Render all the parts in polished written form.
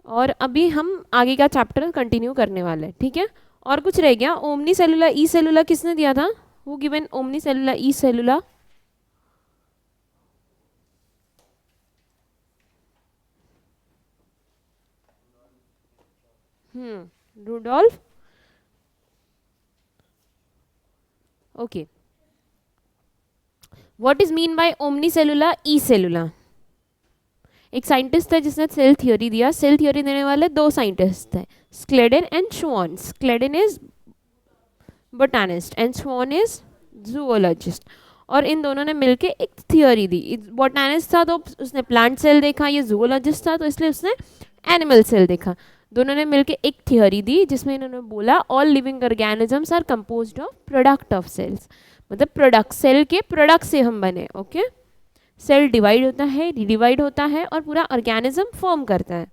और अभी हम आगे का चैप्टर कंटिन्यू करने वाले हैं, ठीक है। और कुछ रह गया? ओमनी सेलुला ई सेलुला किसने दिया था? Who given omni cellula e cellula? Rudolf. Okay, what is mean by omni cellula e cellula? एक साइंटिस्ट है जिसने सेल थ्योरी दिया। सेल थ्योरी देने वाले दो साइंटिस्ट हैं, Schleiden and Schwann. Schleiden is botanist and Schwann is zoologist. और इन दोनों ने मिलके एक थ्योरी दी। बोटानिस्ट था तो उसने प्लांट सेल देखा, ये जूओलॉजिस्ट था तो इसलिए उसने एनिमल सेल देखा। दोनों ने मिलके एक थ्योरी दी जिसमें इन्होंने बोला all living organisms are composed of product of cells. मतलब प्रोडक्ट, सेल के प्रोडक्ट से हम बने। ओके, सेल डिवाइड होता है, रिडिवाइड होता है और पूरा ऑर्गेनिज्म फॉर्म करता है।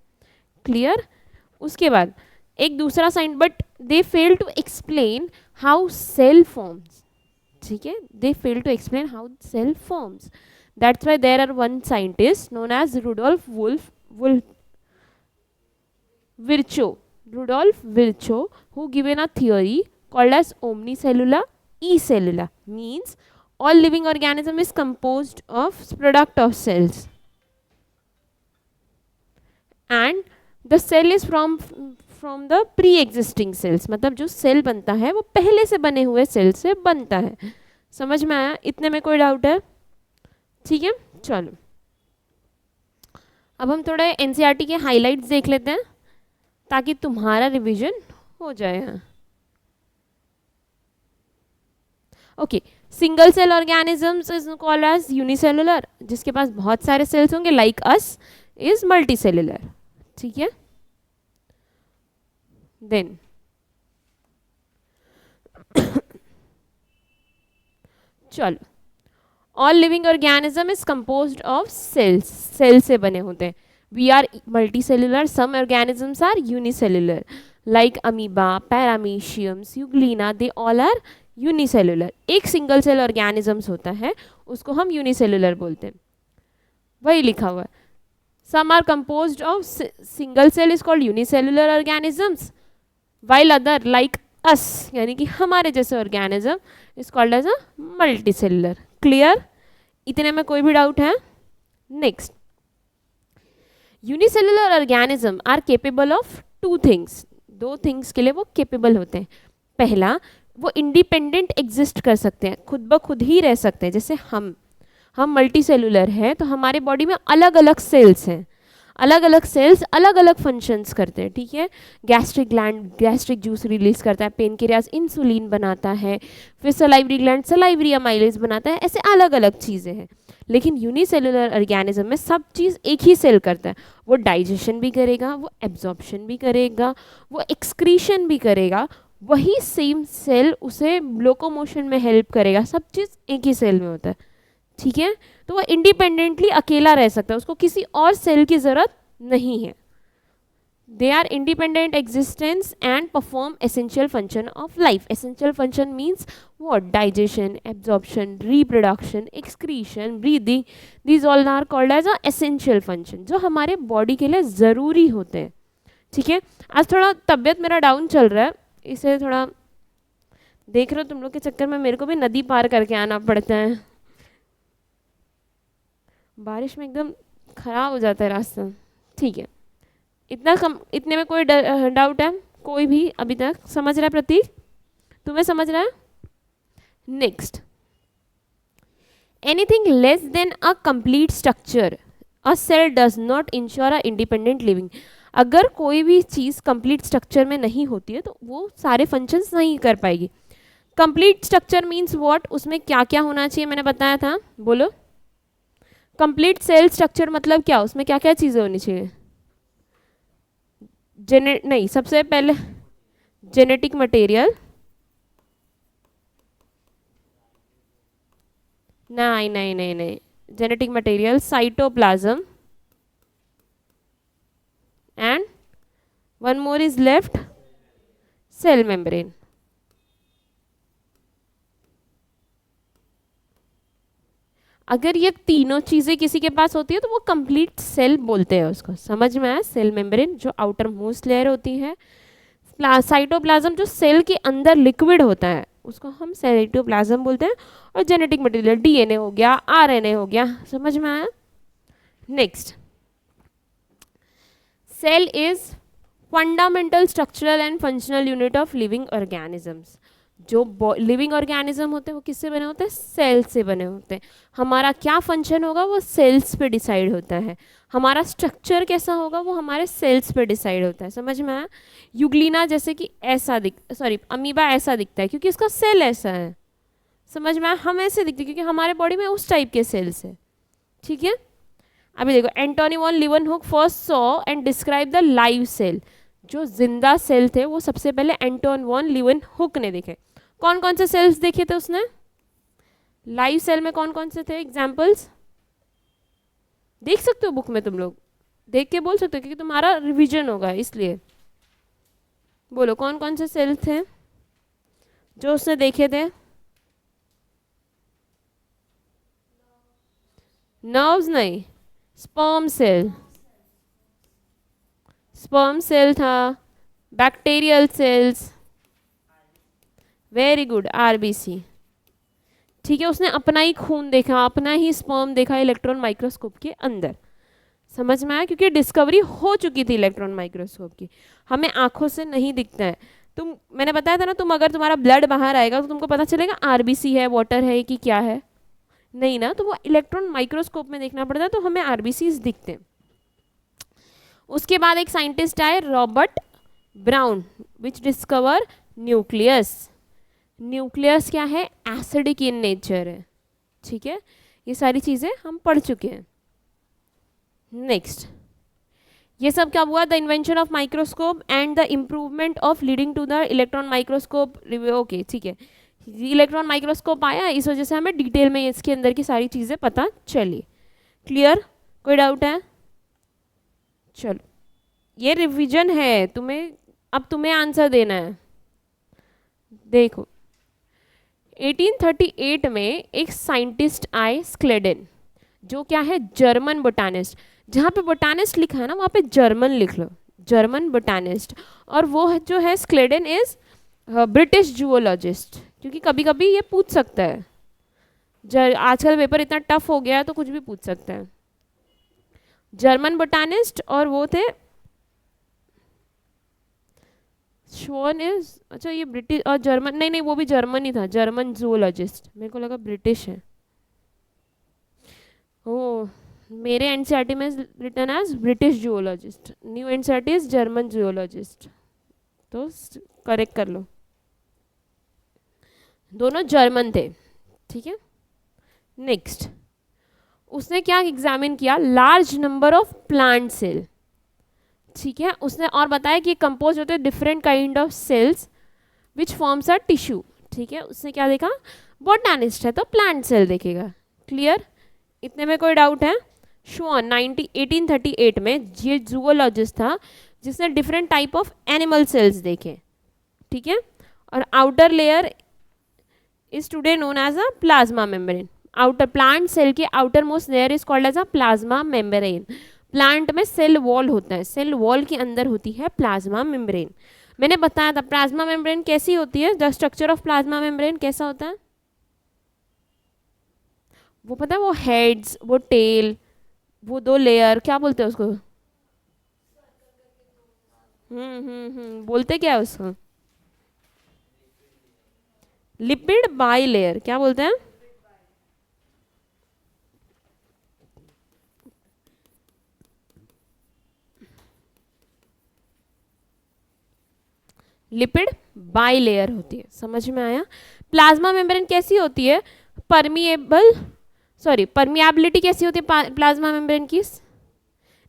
क्लियर? उसके बाद एक दूसरा साइंट, but they fail to explain how cell forms. ठीक है, they fail to explain how cell forms. That's why there are one scientist known as Rudolf Virchow, who given a theory called as omnicellular e-cellular, means all living organism is composed of product of cells and the cell is from the pre-existing cells। मतलब जो cell बनता है वो पहले से बने हुए cell से बनता है। समझ में आया? इतने में कोई डाउट है? ठीक है, चलो अब हम थोड़े एनसीईआरटी के हाइलाइट्स देख लेते हैं ताकि तुम्हारा रिवीजन हो जाए। Okay, single cell organisms is called as unicellular. जिसके पास बहुत सारे सेल्स होंगे लाइक अस इज मल्टीसेलुलर। ठीक है, देन चलो, all living organism is composed of cells. Cell से बने होते हैं। We are multicellular, some organisms are unicellular like amoeba, parameciums, euglena, they all are unicellular. एक सिंगल सेल ऑर्गेनिजम्स होता है उसको हम यूनिसेलुलर बोलते हैं, वही लिखा हुआ है। Some are composed of single cell is called unicellular organisms, while other like us यानी कि हमारे जैसे organism is called as a multicellular. Clear? इतने में कोई भी डाउट है? Next, unicellular organism are capable of two things. दो थिंग्स के लिए वो केपेबल होते हैं। पहला, वो इंडिपेंडेंट एग्जिस्ट कर सकते हैं, खुद ब खुद ही रह सकते हैं। जैसे हम मल्टीसेलुलर हैं तो हमारे बॉडी में अलग अलग सेल्स हैं, अलग अलग सेल्स अलग अलग फंक्शंस करते हैं। ठीक है, gastric gland gastric juice release करता है, पेनक्रियाज इंसुलिन बनाता है, फिर सलाइवरी ग्लैंड सलाइवरी अमाइलेज बनाता है। ऐसे अलग अलग चीज़ें हैं। लेकिन यूनिसेलुलर ऑर्गेनिज्म में सब चीज़ एक ही सेल करता है। वो डाइजेशन भी करेगा, वो एब्जॉर्प्शन भी करेगा, वो एक्सक्रीशन भी करेगा। वही सेम सेल उसे लोकोमोशन में हेल्प करेगा। सब चीज़ एक ही सेल में होता है। ठीक है, तो वो इंडिपेंडेंटली अकेला रह सकता है, उसको किसी और सेल की ज़रूरत नहीं है। They are independent existence and perform essential function of life. Essential function means what? Digestion, absorption, reproduction, excretion, breathing, these all are called as a essential function, जो हमारे बॉडी के लिए ज़रूरी होते हैं। ठीक है, आज थोड़ा तबीयत मेरा डाउन चल रहा है, इसे थोड़ा देख रहे हो तुम लोग के चक्कर में मेरे को भी नदी पार करके आना पड़ता है। बारिश में एकदम खराब हो जाता है रास्ता। ठीक है, इतना कम, इतने में कोई डाउट है? कोई भी अभी तक समझ रहा है? प्रतीक, तुम्हें समझ रहा है? Next, anything less than a complete structure a cell does not ensure a independent living. अगर कोई भी चीज़ कंप्लीट स्ट्रक्चर में नहीं होती है तो वो सारे फंक्शंस नहीं कर पाएगी। Complete structure means what? उसमें क्या क्या होना चाहिए मैंने बताया था, बोलो। कंप्लीट सेल स्ट्रक्चर मतलब क्या? उसमें क्या क्या चीज़ें होनी चाहिए? नहीं, सबसे पहले जेनेटिक मटेरियल, नहीं नहीं नहीं नहीं, genetic material, cytoplasm and one more is left, cell membrane. अगर ये तीनों चीज़ें किसी के पास होती है तो वो कंप्लीट सेल बोलते हैं उसको। समझ में आया? सेल मेम्ब्रेन जो आउटर मोस्ट लेयर होती है, साइटोप्लाज्म जो सेल के अंदर लिक्विड होता है उसको हम साइटोप्लाज्म बोलते हैं, और जेनेटिक मटेरियल डीएनए हो गया, आरएनए हो गया। समझ में आया? Next, cell is fundamental structural and functional unit of living organisms. जो लिविंग ऑर्गेनिज्म होते हैं वो किससे बने होते हैं? सेल से बने होते हैं। हमारा क्या फंक्शन होगा वो सेल्स पे डिसाइड होता है। हमारा स्ट्रक्चर कैसा होगा वो हमारे सेल्स पे डिसाइड होता है। समझ में आया? यूग्लिना जैसे कि ऐसा अमीबा ऐसा दिखता है क्योंकि उसका सेल ऐसा है। समझ में आया? हम ऐसे दिखते क्योंकि हमारे बॉडी में उस टाइप के सेल्स है। ठीक है, अभी देखो, Antonie van Leeuwenhoek first saw and describe the live cell. जो जिंदा सेल थे वो सबसे पहले एंटोन वॉन लीवनहुक ने देखे। कौन कौन से सेल्स देखे थे उसने? लाइव सेल में कौन कौन से थे? एग्जाम्पल्स देख सकते हो बुक में, तुम लोग देख के बोल सकते हो क्योंकि तुम्हारा रिवीजन होगा, इसलिए बोलो कौन कौन से सेल थे जो उसने देखे थे? नर्व्स नहीं, स्पर्म सेल। स्पर्म सेल था, bacterial cells, very good, RBC. ठीक है, उसने अपना ही खून देखा, अपना ही स्पर्म देखा इलेक्ट्रॉन माइक्रोस्कोप के अंदर। समझ में आया? क्योंकि डिस्कवरी हो चुकी थी इलेक्ट्रॉन माइक्रोस्कोप की, हमें आंखों से नहीं दिखता है। मैंने बताया था ना, अगर तुम्हारा ब्लड बाहर आएगा तो तुमको पता चलेगा आरबीसी है, वाटर है कि क्या है? नहीं ना, तो वो इलेक्ट्रॉन माइक्रोस्कोप में देखना पड़ता है, तो हमें आरबीसीज दिखते हैं। उसके बाद एक साइंटिस्ट आए, रॉबर्ट ब्राउन, विच डिस्कवर न्यूक्लियस। न्यूक्लियस क्या है? एसिडिक इन नेचर है। ठीक है, ये सारी चीज़ें हम पढ़ चुके हैं। नेक्स्ट, ये सब क्या हुआ? The invention of microscope and the improvement of leading to the electron microscope. Okay, ठीक है, इलेक्ट्रॉन माइक्रोस्कोप आया, इस वजह से हमें डिटेल में इसके अंदर की सारी चीज़ें पता चली। क्लियर? कोई डाउट है? चलो, ये रिवीजन है, अब तुम्हें आंसर देना है। देखो, 1838 में एक साइंटिस्ट आए, स्क्लेडन, जो क्या है? German botanist. जहाँ पे बोटानिस्ट लिखा है ना वहाँ पे जर्मन लिख लो, जर्मन बोटानिस्ट। और वो जो है स्क्लेडन इज ब्रिटिश जूलॉजिस्ट, क्योंकि कभी कभी ये पूछ सकता है। आजकल पेपर इतना टफ हो गया है तो कुछ भी पूछ सकता है। जर्मन बोटानिस्ट, और वो थे शॉन इज, अच्छा ये ब्रिटिश और जर्मन, नहीं वो भी जर्मन ही था, जर्मन जूलॉजिस्ट। मेरे को लगा ब्रिटिश है। ओ, मेरे एनसीईआरटी में written as British zoologist, new NCERT is German zoologist, तो करेक्ट कर लो। दोनों जर्मन थे। ठीक है, नेक्स्ट, उसने क्या एग्जामिन किया? Large number of plant cell. ठीक है, उसने और बताया कि कंपोज होते हैं different kind of cells which forms a tissue. ठीक है, उसने क्या देखा? बोटानिस्ट है तो प्लांट सेल देखेगा। क्लियर? इतने में कोई डाउट है? शॉन 1838 में ये जूलॉजिस्ट था जिसने different type of animal cells देखे। ठीक है, और outer layer is today known as a plasma membrane. Outer plant cell के outer most layer is called as a plasma membrane. Plant में सेल वॉल होता है, सेल वॉल के अंदर होती है प्लाज्मा मेम्ब्रेन। मैंने बताया था प्लाज्मा मेम्ब्रेन कैसी होती है, the structure of plasma membrane कैसा होता है? वो पता है, वो हेड्स, वो टेल, वो दो लेयर, क्या बोलते हैं उसको? बोलते क्या है उसको? लिपिड बाई लेयर, क्या बोलते हैं? लिपिड बाई लेयर होती है। समझ में आया? प्लाज्मा मेम्ब्रेन कैसी होती है? परमिएबिलिटी कैसी होती है प्लाज्मा मेम्ब्रेन की?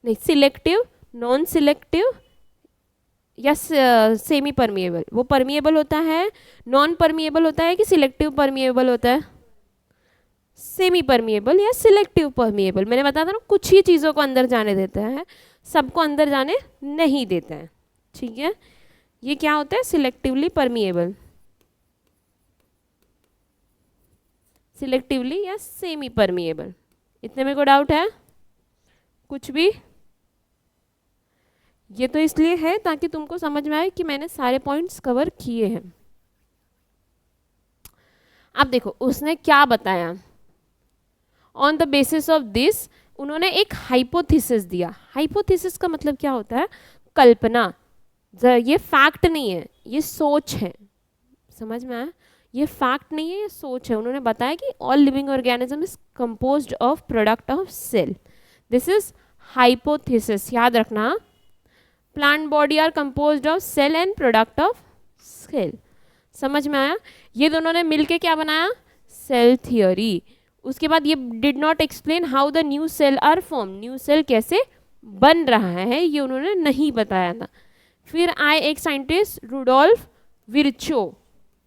नहीं, सिलेक्टिव, नॉन सिलेक्टिव या सेमी परमिएबल। वो परमिएबल होता है, नॉन परमिएबल होता है कि सिलेक्टिव परमिएबल होता है? सेमी परमिएबल या सिलेक्टिव परमिएबल। मैंने बताया था ना, कुछ ही चीज़ों को अंदर जाने देता है, सबको अंदर जाने नहीं देता है। ठीक है, ये क्या होता है? Selectively permeable. सिलेक्टिवली या सेमी परमिएबल। इतने में कोई डाउट है कुछ भी? ये तो इसलिए है ताकि तुमको समझ में आए कि मैंने सारे पॉइंट्स कवर किए हैं। अब देखो उसने क्या बताया, on the basis of this उन्होंने एक हाइपोथेसिस दिया। हाइपोथेसिस का मतलब क्या होता है? कल्पना। ये फैक्ट नहीं है, ये सोच है। समझ में आया? ये फैक्ट नहीं है, ये सोच है। उन्होंने बताया कि all living organism is composed of product of cell. This is hypothesis, याद रखना। Plant body are composed of cell and product of cell. समझ में आया? ये दोनों ने मिलके क्या बनाया? Cell theory. उसके बाद ये did not explain how the new cell are form, new cell कैसे बन रहा है ये उन्होंने नहीं बताया था। फिर आए एक साइंटिस्ट रुडोल्फ विर्चो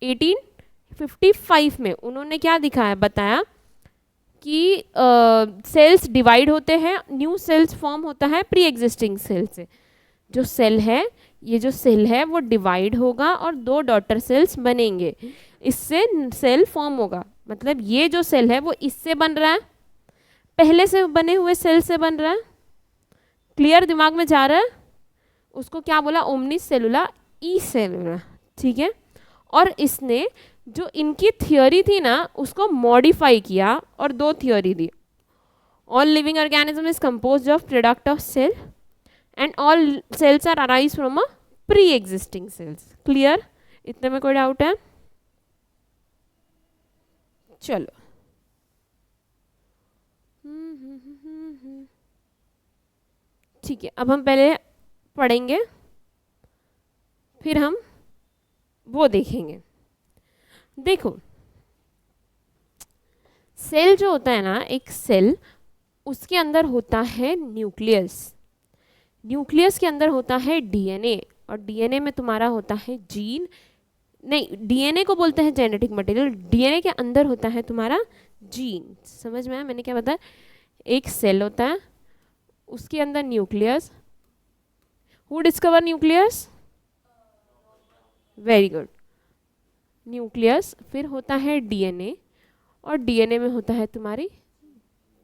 1855 में। उन्होंने क्या दिखाया, बताया कि सेल्स डिवाइड होते हैं, न्यू सेल्स फॉर्म होता है प्री एग्जिस्टिंग सेल से। जो सेल है, ये जो सेल है वो डिवाइड होगा और 2 डॉटर सेल्स बनेंगे, इससे सेल फॉर्म होगा। मतलब ये जो सेल है वो इससे बन रहा है, पहले से बने हुए सेल से बन रहा है। क्लियर? दिमाग में जा रहा है? उसको क्या बोला? Omni cellula e सेलुला। ठीक है। और इसने जो इनकी थियोरी थी ना उसको मॉडिफाई किया और 2 थियोरी दी। All living organism is composed of product of cell and all cells are arise from a pre existing cells. Clear? इतने में कोई डाउट है? चलो ठीक है, अब हम पहले पढ़ेंगे फिर हम वो देखेंगे। देखो सेल जो होता है ना, एक सेल, उसके अंदर होता है न्यूक्लियस। न्यूक्लियस के अंदर होता है डीएनए, और डीएनए में तुम्हारा होता है जीन। नहीं, डीएनए को बोलते हैं जेनेटिक मटेरियल। डीएनए के अंदर होता है तुम्हारा जीन। समझ में आया मैंने क्या बताया? एक सेल होता है, उसके अंदर nucleus. Who discover nucleus? Very good, nucleus. फिर होता है डीएनए, और डीएनए में होता है तुम्हारी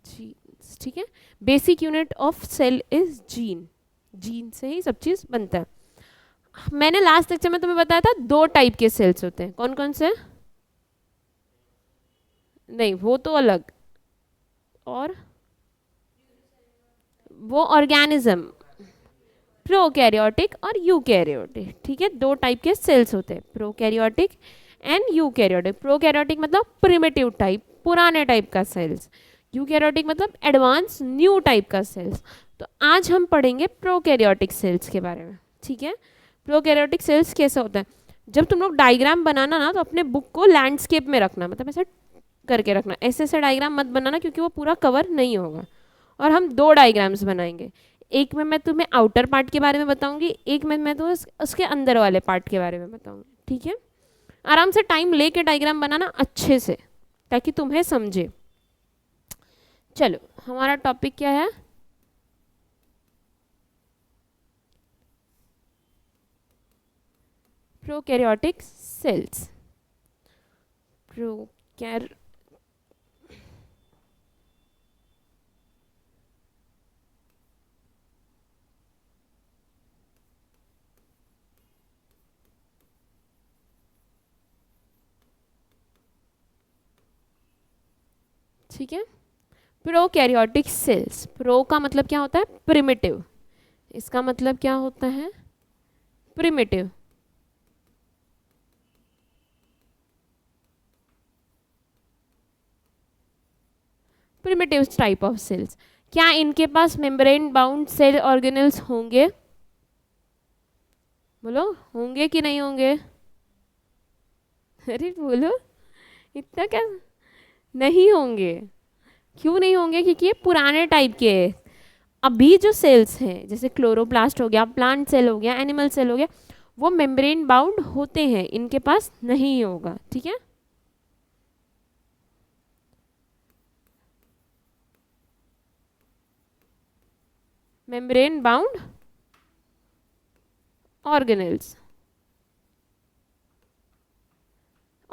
जीन। ठीक है। Basic unit of cell is gene. Gene से ही सब चीज़ बनता है। मैंने लास्ट लेक्चर में तुम्हें बताया था 2 टाइप के सेल्स होते हैं। कौन कौन से? नहीं, वो तो अलग। और वो ऑर्गेनिज्म, प्रोकैरियोटिक और यूकैरियोटिक। ठीक है, 2 टाइप के सेल्स होते हैं, प्रोकैरियोटिक एंड यूकैरियोटिक। प्रोकैरियोटिक मतलब प्रिमिटिव टाइप, पुराने टाइप का सेल्स। यूकैरियोटिक मतलब एडवांस न्यू टाइप का सेल्स। तो आज हम पढ़ेंगे प्रोकैरियोटिक सेल्स के बारे में। ठीक है। प्रोकैरियोटिक सेल्स कैसा होता है? जब तुम लोग डायग्राम बनाना ना तो अपने बुक को लैंडस्केप में रखना, मतलब ऐसे करके रखना। ऐसे ऐसे डायग्राम मत बनाना क्योंकि वो पूरा कवर नहीं होगा। और हम 2 डायग्राम्स बनाएंगे, एक में मैं तुम्हें आउटर पार्ट के बारे में बताऊंगी, एक में मैं तुम्हें उसके अंदर वाले पार्ट के बारे में बताऊंगी। ठीक है। आराम से टाइम लेके डायग्राम बनाना अच्छे से, ताकि तुम्हें समझे। चलो हमारा टॉपिक क्या है? Prokaryotic cells. प्रोकैर ठीक है। प्रोकैरियोटिक सेल्स, प्रो का मतलब क्या होता है? प्रिमिटिव। इसका मतलब क्या होता है? Primitive. Primitive type of cells. क्या इनके पास मेम्ब्रेन बाउंड सेल ऑर्गेनेल्स होंगे? बोलो, होंगे कि नहीं होंगे? अरे बोलो, इतना क्या? नहीं होंगे। क्यों नहीं होंगे? क्योंकि ये पुराने टाइप के हैं। अभी जो सेल्स हैं, जैसे क्लोरोप्लास्ट हो गया, प्लांट सेल हो गया, एनिमल सेल हो गया, वो मेम्ब्रेन बाउंड होते हैं, इनके पास नहीं होगा। ठीक है। मेम्ब्रेन बाउंड ऑर्गेनेल्स,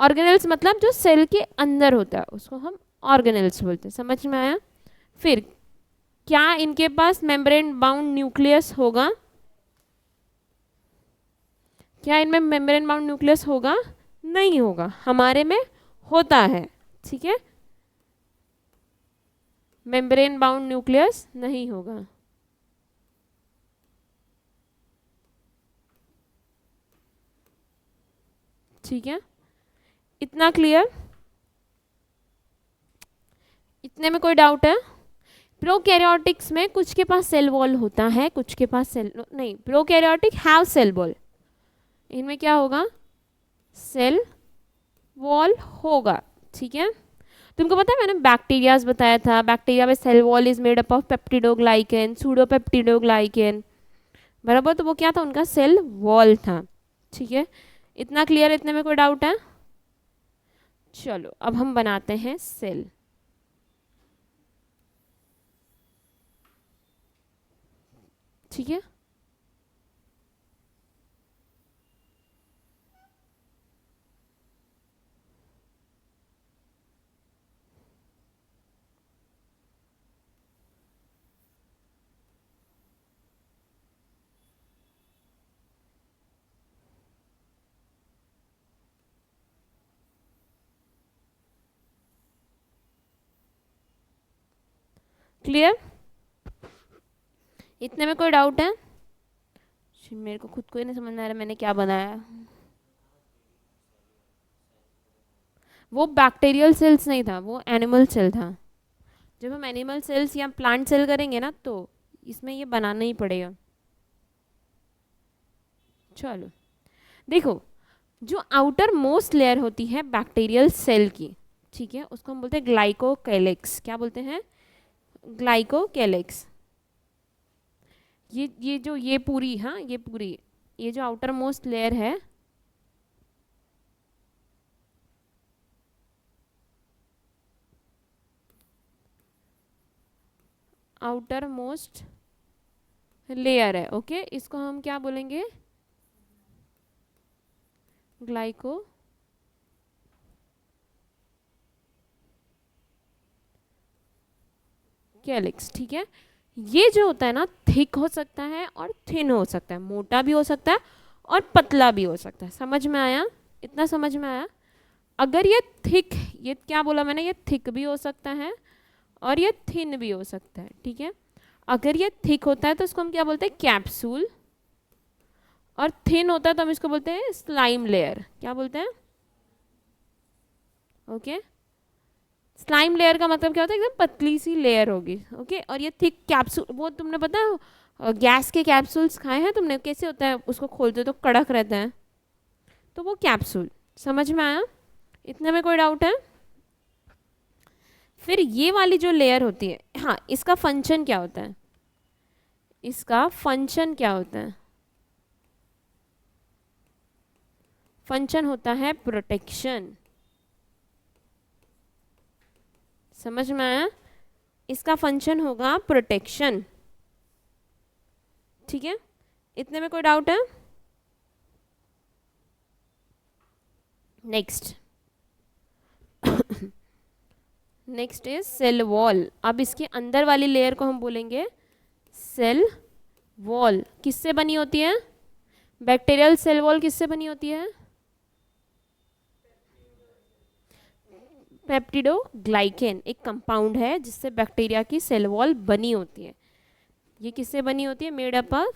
ऑर्गेनेल्स मतलब जो सेल के अंदर होता है उसको हम ऑर्गेनेल्स बोलते हैं। समझ में आया? फिर क्या इनके पास मेम्ब्रेन बाउंड न्यूक्लियस होगा? क्या इनमें मेम्ब्रेन बाउंड न्यूक्लियस होगा? नहीं होगा। हमारे में होता है, ठीक है, मेम्ब्रेन बाउंड न्यूक्लियस नहीं होगा। ठीक है, इतना क्लियर? इतने में कोई डाउट है? प्रोकैरियोटिक्स में कुछ के पास सेल वॉल होता है, कुछ के पास सेल नहीं। प्रोकैरियोटिक हैव सेल वॉल, इनमें क्या होगा? सेल वॉल होगा। ठीक है, तुमको पता है मैंने बैक्टीरियाज बताया था, बैक्टीरिया में cell wall is made up of peptidoglycan, pseudopeptidoglycan, बराबर। तो वो क्या था? उनका सेल वॉल था। ठीक है, इतना क्लियर? इतने में कोई डाउट है? चलो अब हम बनाते हैं सेल। ठीक है, क्लियर? इतने में कोई डाउट है? मेरे को खुद को ही नहीं समझ में आ रहा मैंने क्या बनाया। वो बैक्टीरियल सेल्स नहीं था, वो एनिमल सेल था। जब हम एनिमल सेल्स या प्लांट सेल करेंगे ना तो इसमें ये बनाना ही पड़ेगा। चलो देखो, जो आउटर मोस्ट लेयर होती है बैक्टीरियल सेल की, ठीक है, उसको हम बोलते हैं ग्लाइकोकेलेक्स। क्या बोलते हैं? ग्लाइकोकेलेक्स। ये जो ये पूरी, हाँ ये पूरी, ये जो आउटर मोस्ट लेयर है, आउटर मोस्ट लेयर है, ओके, इसको हम क्या बोलेंगे? Glyco calyx. ठीक है, ये जो होता है ना, थिक हो सकता है और थिन हो सकता है, मोटा भी हो सकता है और पतला भी हो सकता है। समझ में आया? इतना समझ में आया? अगर ये थिक, ये क्या बोला मैंने, ये थिक भी हो सकता है और ये थिन भी हो सकता है। ठीक है, अगर ये थिक होता है तो इसको हम क्या बोलते हैं? कैप्सूल। और थिन होता है तो हम इसको बोलते हैं स्लाइम लेयर। क्या बोलते हैं? ओके, स्लाइम लेयर का मतलब क्या होता है? एकदम पतली सी लेयर होगी। ओके, और ये थिक कैप्सूल, वो तुमने पता है गैस के कैप्सूल्स खाए हैं तुमने? कैसे होता है, उसको खोलते तो कड़क रहता है, तो वो कैप्सूल। समझ में आया? इतने में कोई डाउट है? फिर ये वाली जो लेयर होती है, हाँ, इसका फंक्शन क्या होता है? इसका फंक्शन क्या होता है? फंक्शन होता है प्रोटेक्शन। समझ में आया? इसका फंक्शन होगा प्रोटेक्शन। ठीक है, इतने में कोई डाउट है? Next next is cell wall. अब इसके अंदर वाली लेयर को हम बोलेंगे सेल वॉल। किससे बनी होती है? बैक्टीरियल सेल वॉल किससे बनी होती है? पेप्टिडोग्लाइकेन एक कंपाउंड है जिससे बैक्टीरिया की सेल वॉल बनी होती है। ये किससे बनी होती है? मेड अप ऑफ,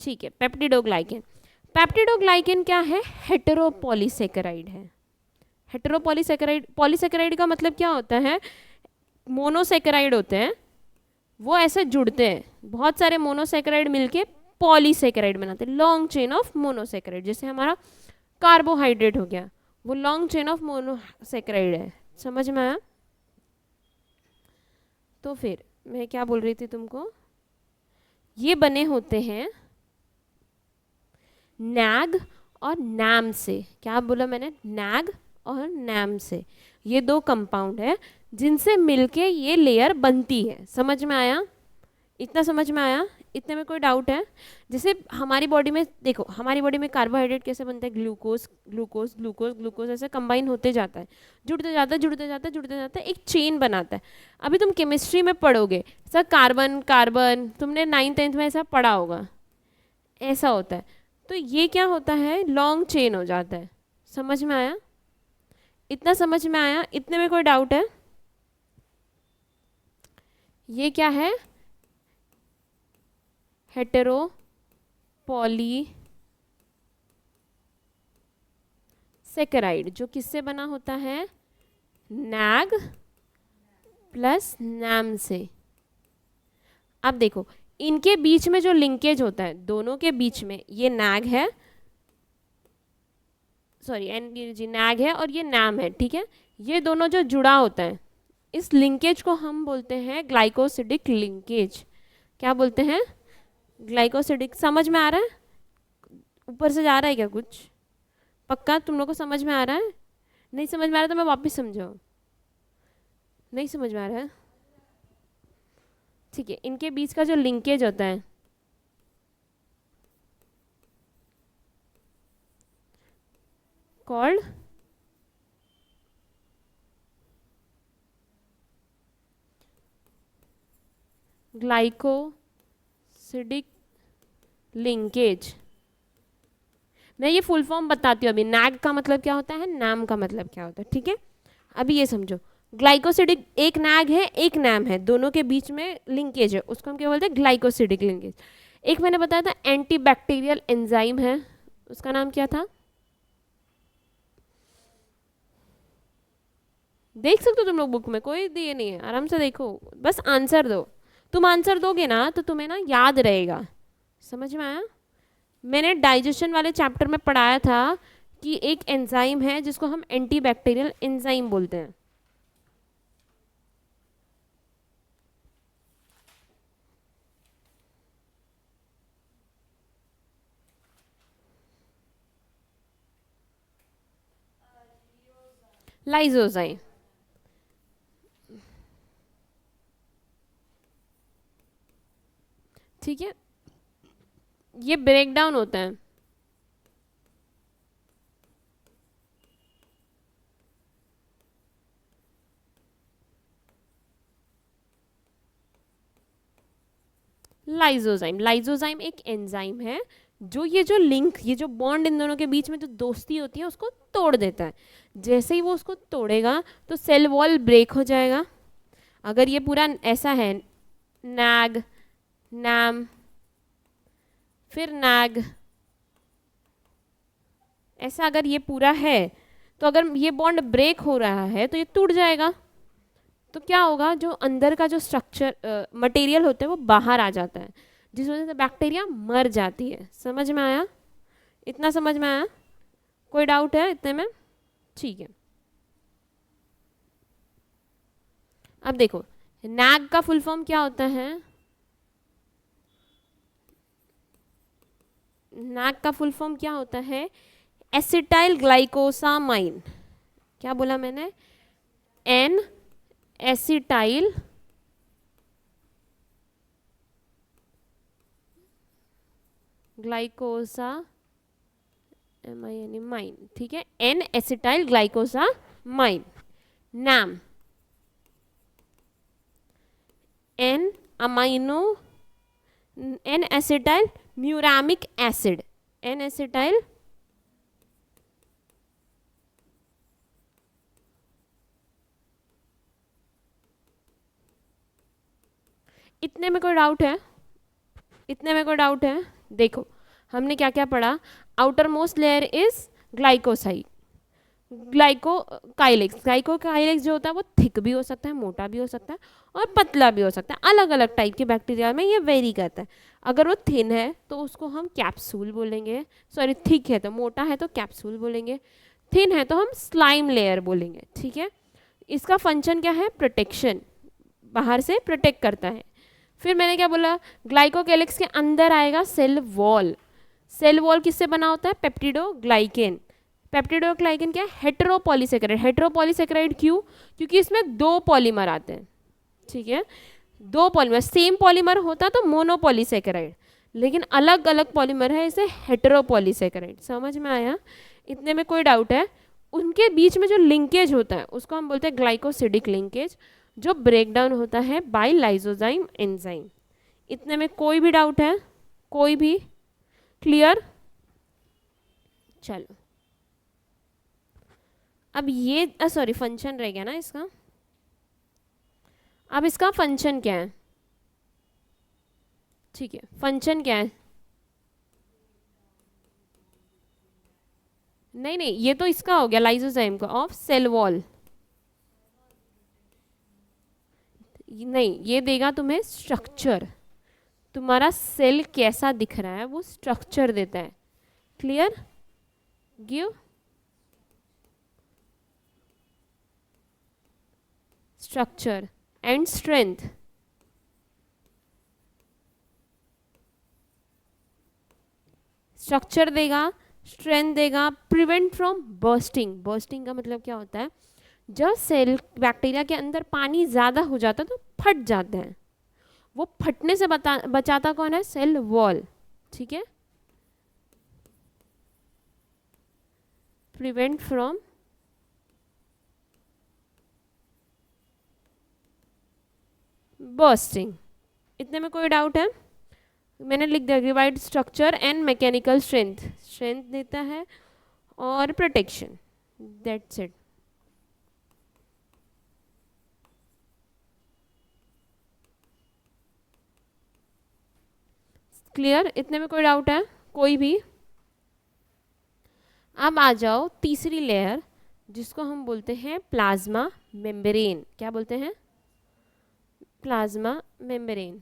ठीक है, पेप्टिडोग्लाइकेन। पेप्टिडोग्लाइकेन क्या है? हेटेरोपॉलीसेकेराइड है। हेटेरोपॉलीसेकेराइड, पॉलीसेकेराइड का मतलब क्या होता है? मोनोसेकेराइड होते हैं, वो ऐसे जुड़ते हैं, बहुत सारे मोनोसेकेराइड मिलके पॉलीसेकेराइड बनाते हैं, लॉन्ग चेन ऑफ मोनोसेकेराइड। जैसे हमारा कार्बोहाइड्रेट हो गया, वो लॉन्ग चेन ऑफ मोनोसेकेराइड है। समझ में आया? तो फिर मैं क्या बोल रही थी तुमको, ये बने होते हैं नैग और नैम से। क्या बोला मैंने? नैग और नैम से। ये दो कंपाउंड है जिनसे मिलके ये लेयर बनती है। समझ में आया? इतना समझ में आया? इतने में कोई डाउट है? जैसे हमारी बॉडी में देखो, हमारी बॉडी में कार्बोहाइड्रेट कैसे बनता है, ग्लूकोज ग्लूकोज ग्लूकोज ग्लूकोज ऐसे कंबाइन होते जाता है, जुड़ते जाता है जुड़ते जाता है जुड़ते जाता है, एक चेन बनाता है। अभी तुम केमिस्ट्री में पढ़ोगे सर, कार्बन कार्बन, तुमने 9th-10th में ऐसा पढ़ा होगा, ऐसा होता है। तो ये क्या होता है, लॉन्ग चेन हो जाता है। समझ में आया? इतना समझ में आया? इतने में कोई डाउट है? ये क्या है, हेटेरो पॉली सेकेराइड, जो किससे बना होता है, नैग प्लस नैम से। अब देखो इनके बीच में जो लिंकेज होता है, दोनों के बीच में, ये नैग है, सॉरी एन जी नैग है और ये नैम है, ठीक है। ये दोनों जो जुड़ा होता है, इस लिंकेज को हम बोलते हैं ग्लाइकोसिडिक लिंकेज। क्या बोलते हैं, ग्लाइकोसिडिक। समझ में आ रहा है? ऊपर से जा रहा है क्या कुछ? पक्का तुम लोग को समझ में आ रहा है? नहीं समझ में आ रहा तो मैं वापस समझाऊँ? नहीं समझ में आ रहा है? ठीक है, इनके बीच का जो लिंकेज होता है, कॉल्ड ग्लाइकोसिडिक लिंकेज। मैं ये फुल फॉर्म बताती हूँ अभी, नैग का मतलब क्या होता है, नाम का मतलब क्या होता है, ठीक है। अभी ये समझो, ग्लाइकोसिडिक, एक नैग है एक नैम है, दोनों के बीच में लिंकेज है, उसको हम क्या बोलते हैं, ग्लाइकोसिडिक लिंकेज। एक मैंने बताया था एंटीबैक्टीरियल एंजाइम है, उसका नाम क्या था, देख सकते हो तुम लोग बुक में, कोई दिए नहीं है, आराम से देखो, बस आंसर दो। तुम आंसर दोगे ना तो तुम्हें ना याद रहेगा। समझ में आया? मैंने डाइजेशन वाले चैप्टर में पढ़ाया था कि एक एंजाइम है जिसको हम एंटीबैक्टीरियल एंजाइम बोलते हैं। लाइजोजाइम, ठीक है, ये ब्रेक डाउन होता है। लाइजोजाइम, लाइजोजाइम एक एंजाइम है जो ये लिंक, ये जो बॉन्ड इन दोनों के बीच में जो दोस्ती होती है उसको तोड़ देता है। जैसे ही वो उसको तोड़ेगा तो सेल वॉल ब्रेक हो जाएगा। अगर ये पूरा ऐसा है, नैग नैम फिर नैग, ऐसा अगर ये पूरा है, तो अगर ये बॉन्ड ब्रेक हो रहा है तो ये टूट जाएगा। तो क्या होगा, जो अंदर का जो स्ट्रक्चर मटेरियल होता है वो बाहर आ जाता है, जिस वजह से बैक्टीरिया मर जाती है। समझ में आया? इतना समझ में आया? कोई डाउट है इतने में? ठीक है। अब देखो, नैग का फुल फॉर्म क्या होता है, नैग का फुल फॉर्म क्या होता है, एसिटाइल ग्लाइकोसामाइन। क्या बोला मैंने, एन एसिटाइल ग्लाइकोसा माइन, ठीक है, एन एसिटाइल ग्लाइकोसामाइन। नाम N amino, N acetyl muramic acid, N acetyl, इतने में कोई डाउट है? इतने में कोई डाउट है? देखो हमने क्या क्या पढ़ा, outer most layer is glycoside, glycocalyx, glycocalyx जो होता है वो थिक भी हो सकता है, मोटा भी हो सकता है और पतला भी हो सकता है। अलग अलग टाइप के बैक्टीरिया में ये वेरी करता है। अगर वो थिन है तो उसको हम कैप्सूल बोलेंगे, सॉरी थिक है तो, मोटा है तो कैप्सूल बोलेंगे, थिन है तो हम स्लाइम लेयर बोलेंगे, ठीक है। इसका फंक्शन क्या है, प्रोटेक्शन, बाहर से प्रोटेक्ट करता है। फिर मैंने क्या बोला, ग्लाइकोकेलिक्स के अंदर आएगा सेल वॉल। सेल वॉल किससे बना होता है, पेप्टिडोग्लाइकेन। पेप्टिडोग्लाइकेन क्या है, हेटेरोपॉलीसेकेराइड। हेटेरोपॉलीसेकेराइड क्यों, क्योंकि इसमें 2 पॉलीमर आते हैं, ठीक है। दो पॉलीमर, सेम पॉलीमर होता तो मोनोपॉलीसेकेराइड, लेकिन अलग अलग पॉलीमर है, इसे हेटेरोपॉलीसेकेराइड। समझ में आया? इतने में कोई डाउट है? उनके बीच में जो लिंकेज होता है उसको हम बोलते हैं ग्लाइकोसिडिक लिंकेज, जो ब्रेक डाउन होता है बाय लाइसोजाइम एंजाइम। इतने में कोई भी डाउट है? कोई भी? क्लियर? चलो, अब ये सॉरी फंक्शन रह गया ना इसका। अब इसका फंक्शन क्या है? ठीक है, फंक्शन क्या है? नहीं नहीं, ये तो इसका हो गया लाइसोजाइम का, ऑफ सेल वॉल। नहीं, ये देगा तुम्हें स्ट्रक्चर, तुम्हारा सेल कैसा दिख रहा है वो स्ट्रक्चर देता है। Clear? Give structure and strength. Structure देगा, स्ट्रेंथ देगा, प्रिवेंट फ्रॉम बर्स्टिंग। बर्स्टिंग का मतलब क्या होता है? जब सेल बैक्टीरिया के अंदर पानी ज़्यादा हो जाता है तो फट जाते हैं, वो फटने से बचाता कौन है? Cell wall. ठीक है, प्रिवेंट फ्रॉम बर्स्टिंग। इतने में कोई डाउट है? मैंने लिख दिया divide structure and mechanical strength, strength देता है और प्रोटेक्शन, दैट्स इट। क्लियर? इतने में कोई डाउट है? कोई भी? अब आ जाओ तीसरी लेयर, जिसको हम बोलते हैं प्लाज्मा मेम्ब्रेन। क्या बोलते हैं? Plasma membrane.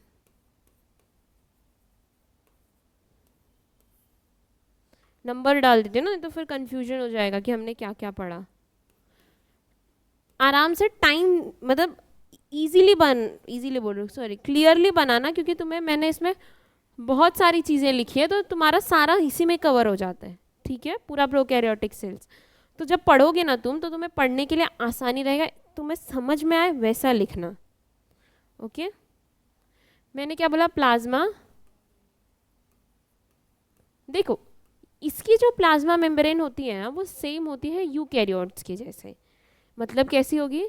नंबर डाल दीजिए ना, तो फिर कंफ्यूजन हो जाएगा कि हमने क्या क्या पढ़ा। आराम से टाइम मतलब इजीली बोल रही हूँ, सॉरी क्लियरली बनाना, क्योंकि तुम्हें मैंने इसमें बहुत सारी चीज़ें लिखी है तो तुम्हारा सारा इसी में कवर हो जाता है। ठीक है, पूरा प्रोकैरियोटिक सेल्स। तो जब पढ़ोगे ना तुम, तो तुम्हें पढ़ने के लिए आसानी रहेगा, तुम्हें समझ में आए वैसा लिखना। ओके, मैंने क्या बोला? प्लाज्मा। देखो, इसकी जो प्लाज्मा मेम्ब्रेन होती है ना, वो सेम होती है यूकैरियोट्स की जैसे। मतलब कैसी होगी?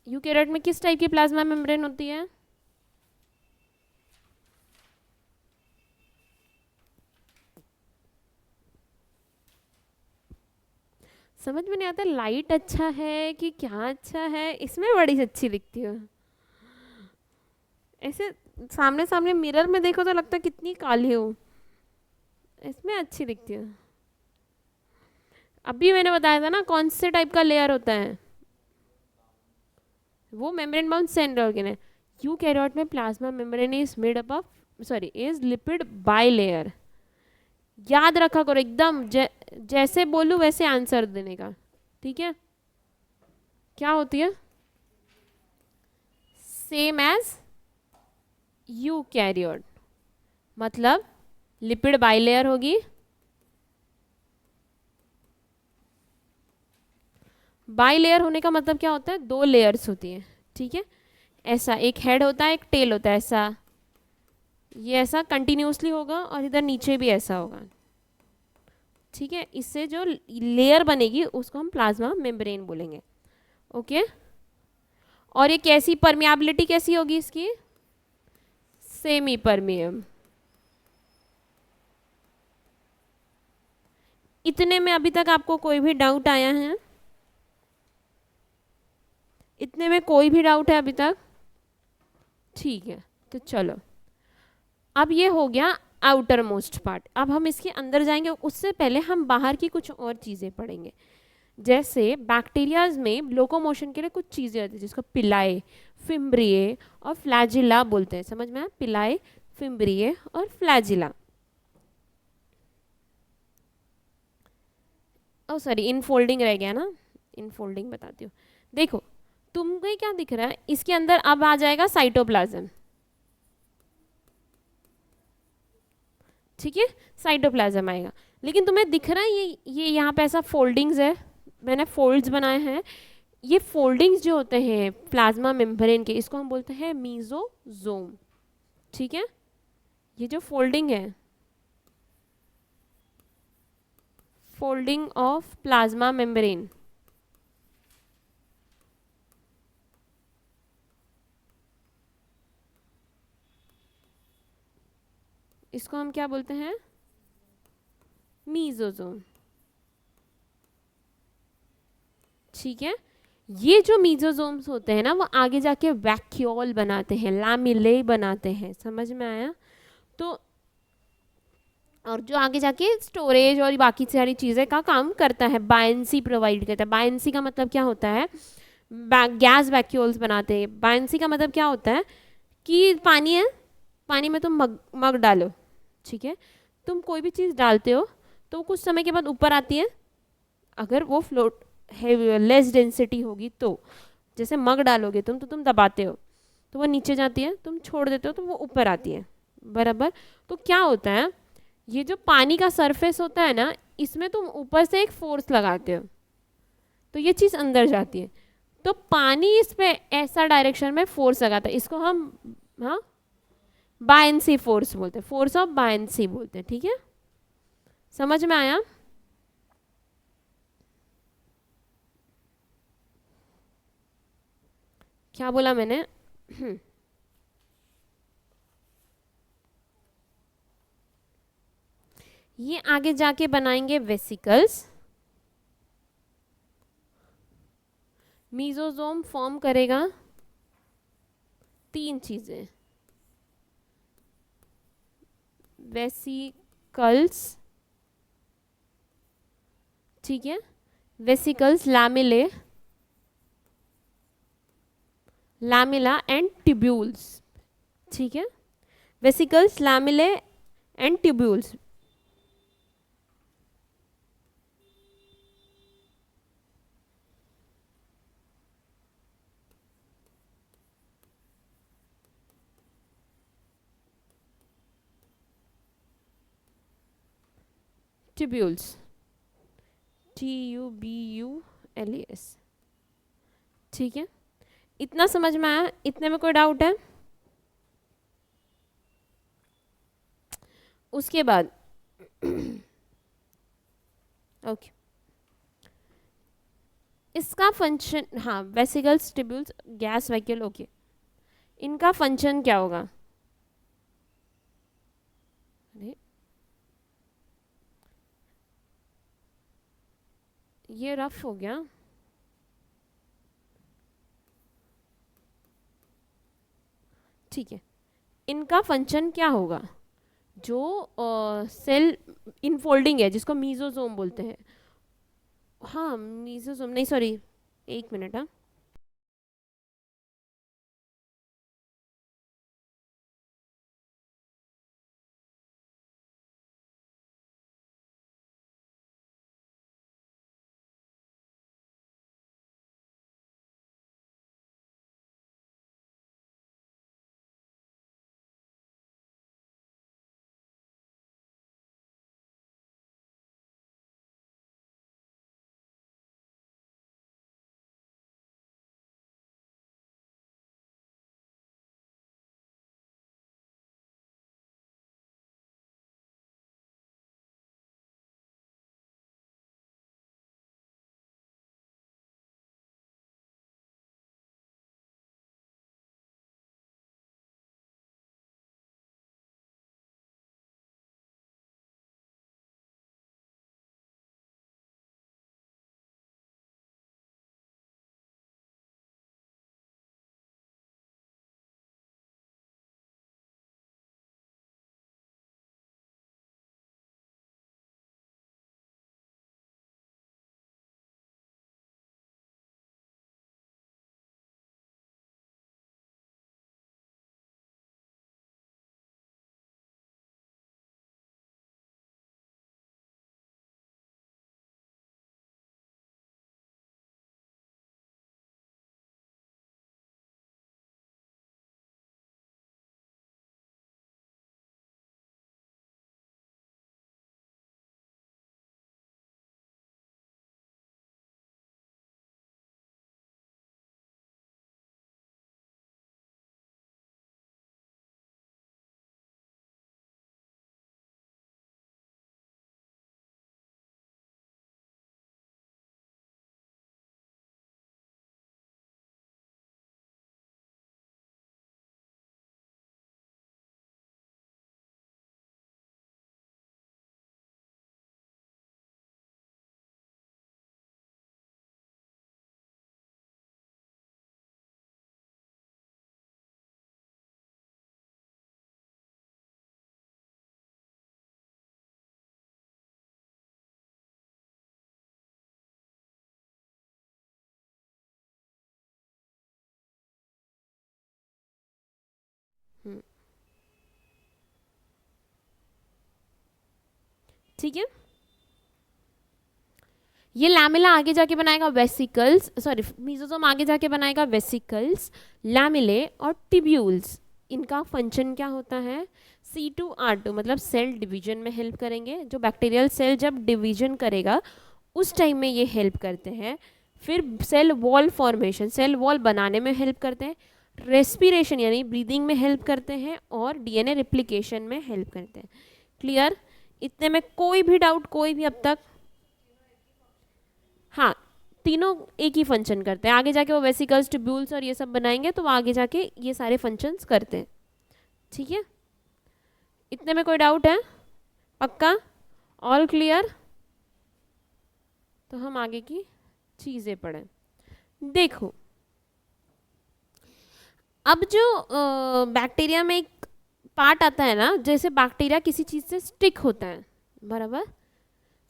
यूकैरियोट में किस टाइप की प्लाज्मा मेम्ब्रेन होती है? समझ में नहीं आता लाइट अच्छा है कि क्या अच्छा है, इसमें बड़ी अच्छी दिखती हो। ऐसे सामने सामने मिरर में देखो तो लगता है कितनी काली हो, इसमें अच्छी दिखती हो। अभी मैंने बताया था ना कौन से टाइप का लेयर होता है, वो मेम्ब्रेन बाउंड सेल ऑर्गन है। यूकैरियोट में plasma membrane is made up of is lipid bilayer. याद रखा करो एकदम, जैसे बोलूं वैसे आंसर देने का। ठीक है, क्या होती है? सेम एज यूकैरियोट, मतलब लिपिड बाइलेयर होगी। बाइलेयर होने का मतलब क्या होता है? दो लेयर्स होती है। ठीक है, ऐसा एक हेड होता है, एक टेल होता है, ऐसा ये ऐसा कंटिन्यूसली होगा और इधर नीचे भी ऐसा होगा। ठीक है, इससे जो लेयर बनेगी उसको हम प्लाज्मा मेम्ब्रेन बोलेंगे। ओके, और ये कैसी परमियाबिलिटी कैसी होगी इसकी? Semi premium. इतने में अभी तक आपको कोई भी डाउट आया है? इतने में कोई भी डाउट है अभी तक? ठीक है, तो चलो, अब ये हो गया आउटर मोस्ट पार्ट। अब हम इसके अंदर जाएंगे, उससे पहले हम बाहर की कुछ और चीज़ें पढ़ेंगे। जैसे बैक्टीरियाज में लोकोमोशन के लिए कुछ चीज़ें होती है, जिसको पिलाए, फिम्ब्रिए और फ्लैजिला बोलते हैं। समझ में आया? पिलाए, फिम्ब्रिए और फ्लैजिला। ओ सॉरी, इनफोल्डिंग रह गया ना, इनफोल्डिंग बताती हूँ। देखो, तुमको क्या दिख रहा है इसके अंदर? अब आ जाएगा साइटोप्लाज्म। ठीक है, साइटोप्लाज्म आएगा, लेकिन तुम्हें दिख रहा है ये यहाँ पे ऐसा फोल्डिंग्स है, मैंने फोल्ड्स बनाए हैं। ये फोल्डिंग्स जो होते हैं प्लाज्मा मेम्ब्रेन के, इसको हम बोलते हैं मीजोजोम। ठीक है, ये जो फोल्डिंग है, फोल्डिंग ऑफ प्लाज्मा मेम्ब्रेन, इसको हम क्या बोलते हैं? मीजोजोम। ठीक है, ये जो मीजोजोम्स होते हैं ना, वो आगे जाके वैक्यूल बनाते हैं, लैमिले बनाते हैं। समझ में आया? तो और जो आगे जाके स्टोरेज और बाकी सारी चीज़ें का काम करता है, बायंसी प्रोवाइड करता है। बायंसी का मतलब क्या होता है? गैस वैक्यूल्स बनाते हैं। बायंसी का मतलब क्या होता है कि पानी है, पानी में तुम मग मग डालो, ठीक है, तुम कोई भी चीज़ डालते हो तो कुछ समय के बाद ऊपर आती है, अगर वो फ्लोट है लेस डेंसिटी होगी तो। जैसे मग डालोगे तुम तो तुम दबाते हो तो वो नीचे जाती है, तुम छोड़ देते हो तो वो ऊपर आती है, बराबर। तो क्या होता है, ये जो पानी का सरफेस होता है ना, इसमें तुम ऊपर से एक फोर्स लगाते हो तो ये चीज़ अंदर जाती है। तो पानी इस पे ऐसा डायरेक्शन में फोर्स लगाता है, इसको हम, हाँ, बायंसी फोर्स बोलते हैं, फोर्स ऑफ बायंसी बोलते हैं। ठीक है, समझ में आया? क्या बोला मैंने? ये आगे जाके बनाएंगे वेसिकल्स, मीजोजोम फॉर्म करेगा तीन चीजें, वेसिकल्स, ठीक है, vesicles, lamellae, lamella and tubules. ठीक है, vesicles, lamellae and tubules. Tubules, TUBULES। ठीक है, इतना समझ में आया? इतने में कोई डाउट है? उसके बाद ओके, इसका फंक्शन, हाँ, vesicles, tubules, gas vacuole, okay, इनका फंक्शन क्या होगा? अरे, ये रफ हो गया। ठीक है, इनका फंक्शन क्या होगा? जो सेल इनफोल्डिंग है जिसको मीजोजोम बोलते हैं, हाँ मीजोजोम नहीं, सॉरी, एक मिनट, हाँ, ठीक है। ये लैमेला आगे जाके बनाएगा वेसिकल्स, सॉरी मीजोसोम आगे जाके बनाएगा वेसिकल्स, लैमिले और टिब्यूल्स। इनका फंक्शन क्या होता है? C2R2 मतलब सेल डिवीजन में हेल्प करेंगे। जो बैक्टीरियल सेल जब डिवीजन करेगा उस टाइम में ये हेल्प करते हैं। फिर cell wall formation, cell wall बनाने में हेल्प करते हैं। रेस्पिरेशन यानी ब्रीदिंग में हेल्प करते हैं और DNA रिप्लिकेशन में हेल्प करते हैं। क्लियर? इतने में कोई भी डाउट, कोई भी अब तक? हाँ, तीनों एक ही फंक्शन करते हैं। आगे जाके वो वेसिकल्स, ट्यूब्यूल्स और ये सब बनाएंगे तो वो आगे जाके ये सारे फंक्शंस करते हैं। ठीक है, इतने में कोई डाउट है? पक्का? All clear? तो हम आगे की चीज़ें पढ़ें। देखो, अब जो बैक्टीरिया में एक पार्ट आता है ना, जैसे बैक्टीरिया किसी चीज़ से स्टिक होता है, बराबर?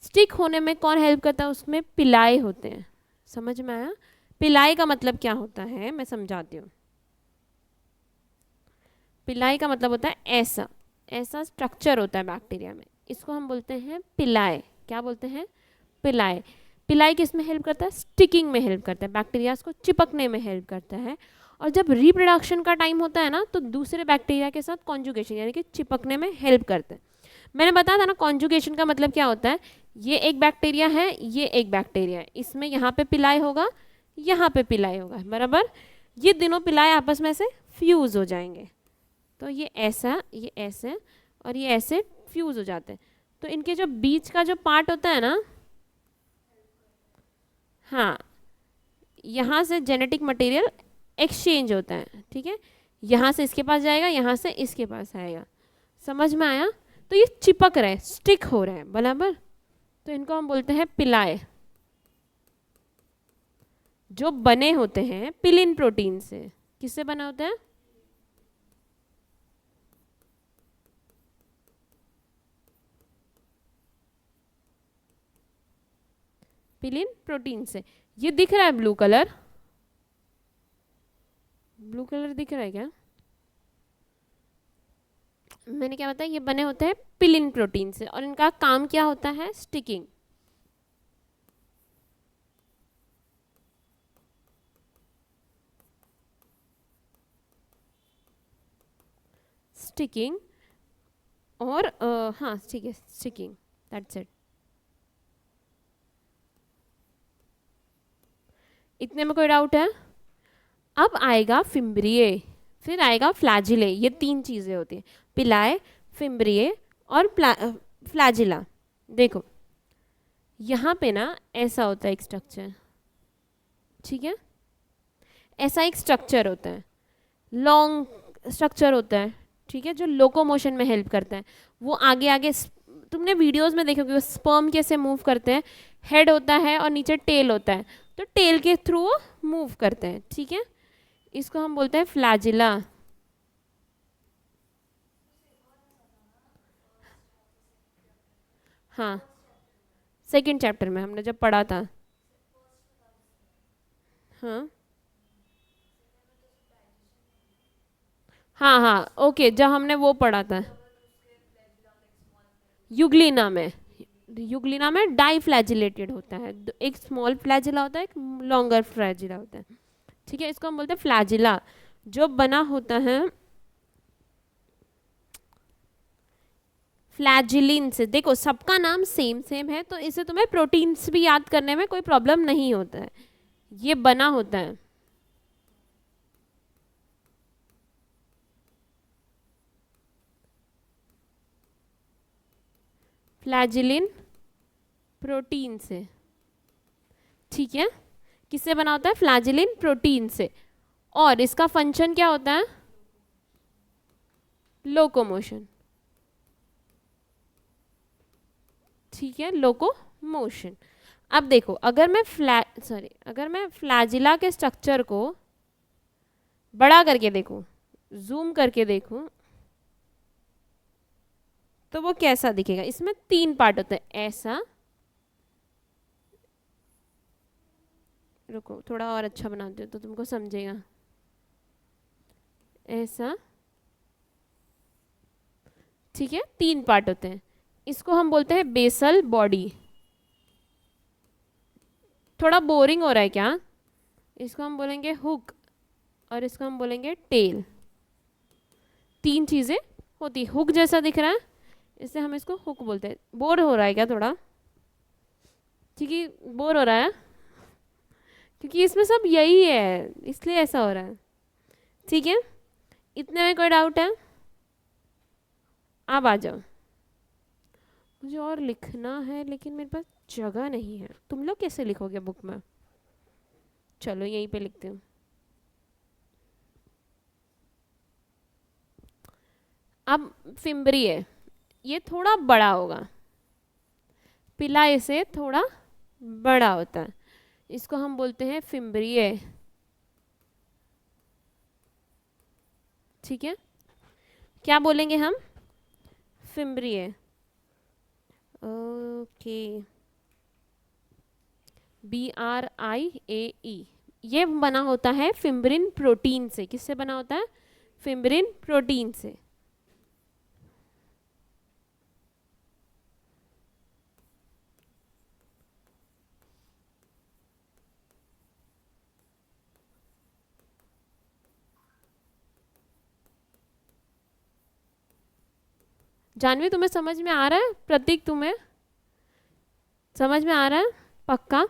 स्टिक होने में कौन हेल्प करता है? उसमें पिलाए होते हैं। समझ में आया? पिलाए का मतलब क्या होता है मैं समझाती हूँ। पिलाए का मतलब होता है ऐसा ऐसा स्ट्रक्चर होता है बैक्टीरिया में, इसको हम बोलते हैं पिलाए। क्या बोलते हैं? पिलाए। पिलाए किस में हेल्प करता है? स्टिकिंग में हेल्प करता है, बैक्टीरिया को चिपकने में हेल्प करता है। और जब रिप्रोडक्शन का टाइम होता है ना तो दूसरे बैक्टीरिया के साथ कॉन्जुगेशन यानी कि चिपकने में हेल्प करते हैं। मैंने बताया था ना कॉन्जुगेशन का मतलब क्या होता है। ये एक बैक्टीरिया है, ये एक बैक्टीरिया है, इसमें यहाँ पे पिलाए होगा, यहाँ पे पिलाए होगा, बराबर? ये दोनों पिलाए आपस में से फ्यूज हो जाएंगे, तो ये ऐसे और ये ऐसे फ्यूज हो जाते हैं। तो इनके जो बीच का जो पार्ट होता है ना, हाँ, यहाँ से जेनेटिक मटेरियल एक्सचेंज होता है। ठीक है, यहाँ से इसके पास जाएगा, यहाँ से इसके पास आएगा। समझ में आया? तो ये चिपक रहे, स्टिक हो रहे हैं, बराबर? तो इनको हम बोलते हैं पिलाए, जो बने होते हैं पिलिन प्रोटीन से। किससे बने होते हैं? पिलिन प्रोटीन से। ये दिख रहा है ब्लू कलर? ब्लू कलर दिख रहा है क्या? मैंने क्या बताया? ये बने होते हैं पिलिन प्रोटीन से और इनका काम क्या होता है? स्टिकिंग। स्टिकिंग और हाँ ठीक है, स्टिकिंग, दैट्स इट। इतने में कोई डाउट है? अब आएगा फिम्ब्रिए, फिर आएगा फ्लैजिले। ये तीन चीज़ें होती हैं, पिलाए, फिम्ब्रिए और फ्लैजिला। देखो यहाँ पे ना ऐसा होता है एक स्ट्रक्चर, ठीक है, ऐसा एक स्ट्रक्चर होता है, लॉन्ग स्ट्रक्चर होता है, ठीक है, जो लोकोमोशन में हेल्प करता है। वो आगे आगे तुमने वीडियोस में देखोगे वो स्पर्म कैसे मूव करते हैं, हेड होता है और नीचे टेल होता है, तो टेल के थ्रू वो मूव करते हैं। ठीक है, इसको हम बोलते हैं फ्लैजिला। हाँ, सेकंड चैप्टर में हमने जब पढ़ा था। हाँ हाँ हाँ, ओके, जब हमने वो पढ़ा था युग्लिना में, युग्लिना में डाइफ्लैजिलेटेड होता है, एक स्मॉल फ्लैजिला होता है, एक लॉन्गर फ्लैजिला होता है। ठीक है, इसको हम बोलते हैं फ्लैजिला, जो बना होता है फ्लैजिलिन से। देखो सबका नाम सेम सेम है तो इसे तुम्हें प्रोटीन्स भी याद करने में कोई प्रॉब्लम नहीं होता है। ये बना होता है फ्लैजिलिन प्रोटीन से। ठीक है, किससे बना होता है? फ्लैजिलिन प्रोटीन से। और इसका फंक्शन क्या होता है? लोकोमोशन। ठीक है, लोकोमोशन। अब देखो अगर मैं अगर मैं फ्लैजिला के स्ट्रक्चर को बड़ा करके देखूं, जूम करके देखूं, तो वो कैसा दिखेगा? इसमें तीन पार्ट होते हैं, ऐसा, रुको थोड़ा और अच्छा बनाते हो तो तुमको समझेगा, ऐसा। ठीक है, तीन पार्ट होते हैं, इसको हम बोलते हैं बेसल बॉडी। थोड़ा बोरिंग हो रहा है क्या? इसको हम बोलेंगे हुक और इसको हम बोलेंगे टेल। 3 चीज़ें होती, हुक जैसा दिख रहा है इससे हम इसको हुक बोलते हैं। बोर हो रहा है क्या थोड़ा? ठीक है, बोर हो रहा है क्योंकि इसमें सब यही है इसलिए ऐसा हो रहा है। ठीक है, इतने में कोई डाउट है? आप आ जाओ। मुझे और लिखना है लेकिन मेरे पास जगह नहीं है। तुम लोग कैसे लिखोगे बुक में? चलो यहीं पे लिखते हूँ। अब फिम्बरी है, ये थोड़ा बड़ा होगा, पिलाए से थोड़ा बड़ा होता है, इसको हम बोलते हैं फिम्बरिए। ठीक है, क्या बोलेंगे हम? फिम्बरिए। Okay, BRIAE। ये बना होता है फिम्बरिन प्रोटीन से। किससे बना होता है? फिम्बरिन प्रोटीन से। जानवी तुम्हें समझ में आ रहा है? प्रतीक तुम्हें समझ में आ रहा है? पक्का?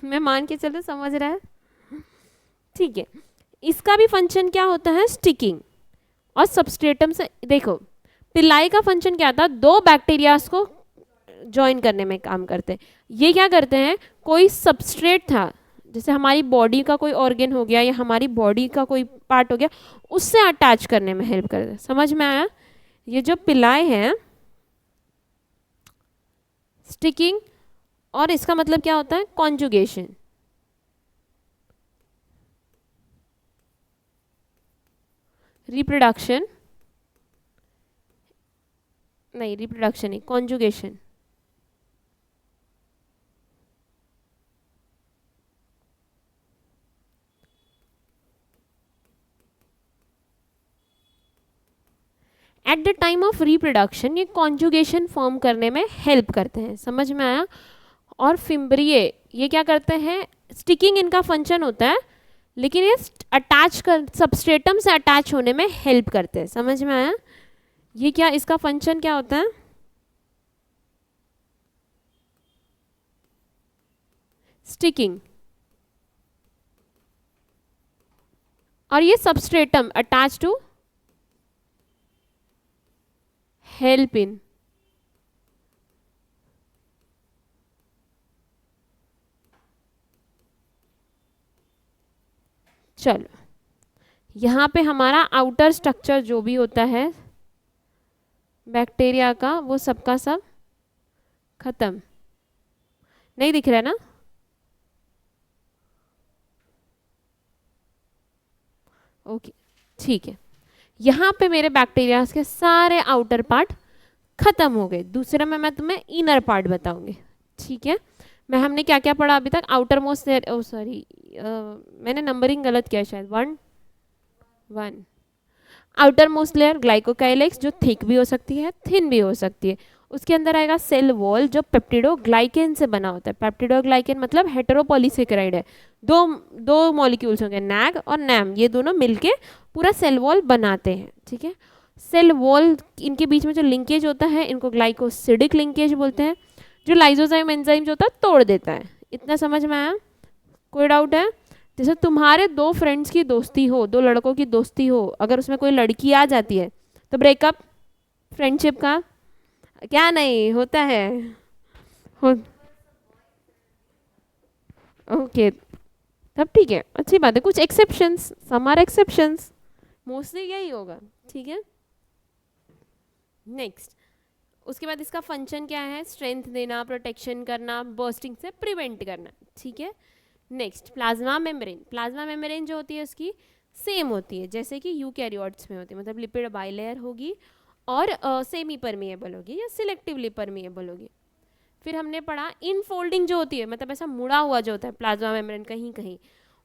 मैं मान के चलो समझ रहा है। ठीक है, इसका भी फंक्शन क्या होता है? स्टिकिंग और सबस्ट्रेटम से। देखो पिलाई का फंक्शन क्या था? 2 बैक्टीरियाज को ज्वाइन करने में काम करते हैं। ये क्या करते हैं? कोई सबस्ट्रेट था, जैसे हमारी बॉडी का कोई ऑर्गन हो गया या हमारी बॉडी का कोई पार्ट हो गया, उससे अटैच करने में हेल्प करते हैं। समझ में आया? ये जो पिलाई है, स्टिकिंग, और इसका मतलब क्या होता है? कॉन्जुगेशन। रिप्रोडक्शन नहीं, रिप्रोडक्शन नहीं, conjugation. At the time of reproduction ये कॉन्जुगेशन फॉर्म करने में हेल्प करते हैं। समझ में आया? और फिम्बरिए ये क्या करते हैं? स्टिकिंग इनका फंक्शन होता है, लेकिन ये अटैच कर सबस्ट्रेटम से अटैच होने में हेल्प करते हैं। समझ में आया? ये क्या, इसका फंक्शन क्या होता है? स्टिकिंग। और ये substratum attach to help in. चलो, यहाँ पे हमारा आउटर स्ट्रक्चर जो भी होता है बैक्टीरिया का, वो सबका सब खत्म। नहीं दिख रहा है ना? ओके, ठीक है। यहाँ पे मेरे बैक्टीरिया के सारे आउटर पार्ट खत्म हो गए। दूसरे में मैं तुम्हें इनर पार्ट बताऊंगी। ठीक है, मैं हमने क्या क्या पढ़ा अभी तक? आउटर मोस्ट, ओ सॉरी मैंने नंबरिंग गलत किया शायद। 1 आउटर मोस्ट लेयर ग्लाइकोकाइलेक्स, जो थिक भी हो सकती है थिन भी हो सकती है। उसके अंदर आएगा सेल वॉल, जो पेप्टिडोग्लाइकेन से बना होता है। पेप्टिडोग्लाइकेन मतलब हेटेरोपॉलीसेकेराइड है। दो दो मॉलिक्यूल्स होंगे, नैग और नैम, ये दोनों मिलके पूरा सेल वॉल बनाते हैं। ठीक है, सेल वॉल इनके बीच में जो लिंकेज होता है इनको ग्लाइकोसिडिक लिंकेज बोलते हैं, जो लाइजोजाइम एंजाइम जो होता है तोड़ देता है। इतना समझ में आया? कोई डाउट है? जैसे तुम्हारे 2 फ्रेंड्स की दोस्ती हो, 2 लड़कों की दोस्ती हो, अगर उसमें कोई लड़की आ जाती है तो ब्रेकअप फ्रेंडशिप का क्या नहीं होता है? हो, ओके, तब ठीक है, अच्छी बात है। कुछ exceptions, some are exceptions, mostly यही होगा। ठीक है, नेक्स्ट। उसके बाद इसका फंक्शन क्या है? स्ट्रेंथ देना, प्रोटेक्शन करना, बर्स्टिंग से प्रिवेंट करना। ठीक है, next plasma membrane. Plasma membrane जो होती है उसकी सेम होती है जैसे कि यूकैरियोट्स में होती है, मतलब लिपिड बाइलेयर होगी और सेमी परमिएबल होगी या सिलेक्टिवली परमिएबल होगी। फिर हमने पढ़ा इनफोल्डिंग जो होती है, मतलब ऐसा मुड़ा हुआ जो होता है प्लाज्मा मेम्ब्रेन कहीं कहीं,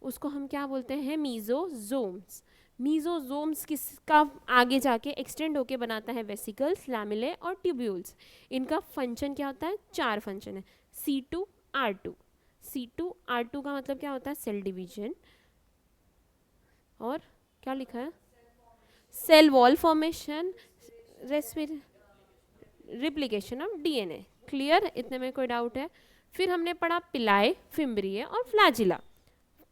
उसको हम क्या बोलते हैं? मीजोजोम्स। मीजोजोम्स किसका आगे जाके एक्सटेंड होके बनाता है वेसिकल्स, लैमिले और ट्यूब्यूल्स। इनका फंक्शन क्या होता है? 4 फंक्शन है। C2R2, C2R2 का मतलब क्या होता है? सेल डिवीजन, और क्या लिखा है? Cell wall formation, replication of DNA. Clear? इतने में कोई डाउट है? फिर हमने पढ़ा पिलाए, फिम्ब्रिए और फ्लैजिला।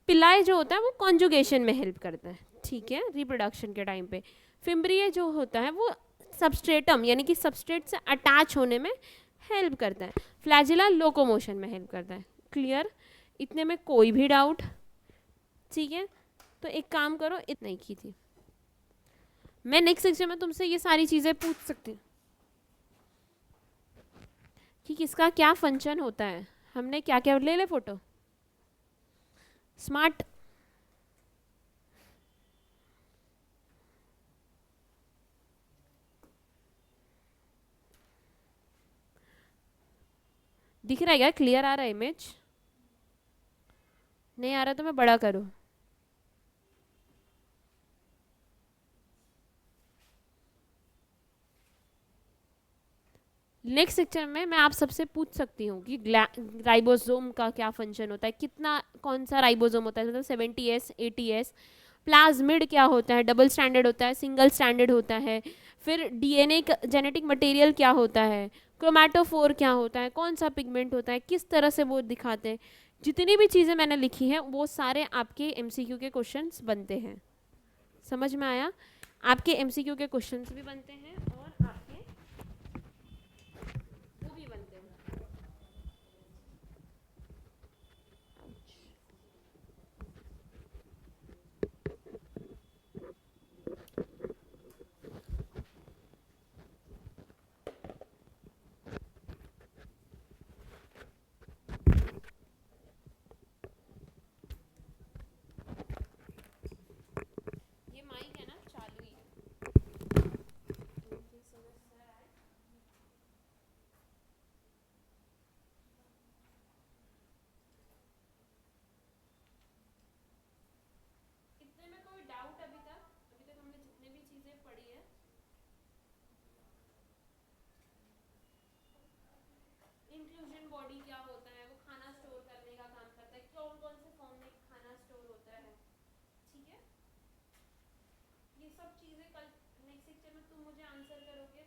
पिलाए जो होता है वो कॉन्जुगेशन में हेल्प करता है, ठीक है, रिप्रोडक्शन के टाइम पे। फिम्ब्रिए जो होता है वो सबस्ट्रेटम यानी कि सबस्ट्रेट से अटैच होने में हेल्प करता है। फ्लैजिला लोकोमोशन में हेल्प करता है। क्लियर? इतने में कोई भी डाउट? ठीक है, तो एक काम करो, इतना ही की थी मैं। नेक्स्ट सेक्शन में तुमसे ये सारी चीज़ें पूछ सकती हूँ कि किसका क्या फंक्शन होता है। हमने क्या क्या ले ले फोटो स्मार्ट। दिख रहा है क्या? क्लियर आ रहा है इमेज? नहीं आ रहा तो मैं बड़ा करूँ? नेक्स्ट सेक्शन में मैं आप सबसे पूछ सकती हूँ कि राइबोसोम का क्या फंक्शन होता है, कितना, कौन सा राइबोसोम होता है, मतलब 70S 80S। प्लाज्मिड क्या होता है? डबल स्टैंडर्ड होता है, सिंगल स्टैंडर्ड होता है। फिर डीएनए जेनेटिक मटेरियल क्या होता है, क्रोमैटोफोर क्या होता है, कौन सा पिगमेंट होता है, किस तरह से वो दिखाते हैं। जितनी भी चीज़ें मैंने लिखी हैं वो सारे आपके एमसीक्यू के क्वेश्चंस बनते हैं। समझ में आया? आपके एमसीक्यू के क्वेश्चंस भी बनते हैं और आपके वो भी बनते हैं। ये माइक है ना चालू ही? इतने में कोई डाउट अभी तक? अभी तक हमने जितने भी चीज़ें पढ़ी है, इंक्लूजन बॉडी क्या होता है, वो खाना स्टोर करने का काम करता है, कौन कौन से फॉर्म में खाना स्टोर होता है, ठीक है। ये सब चीज़ें कल नेक्स्ट लेक्चर में तुम मुझे आंसर करोगे।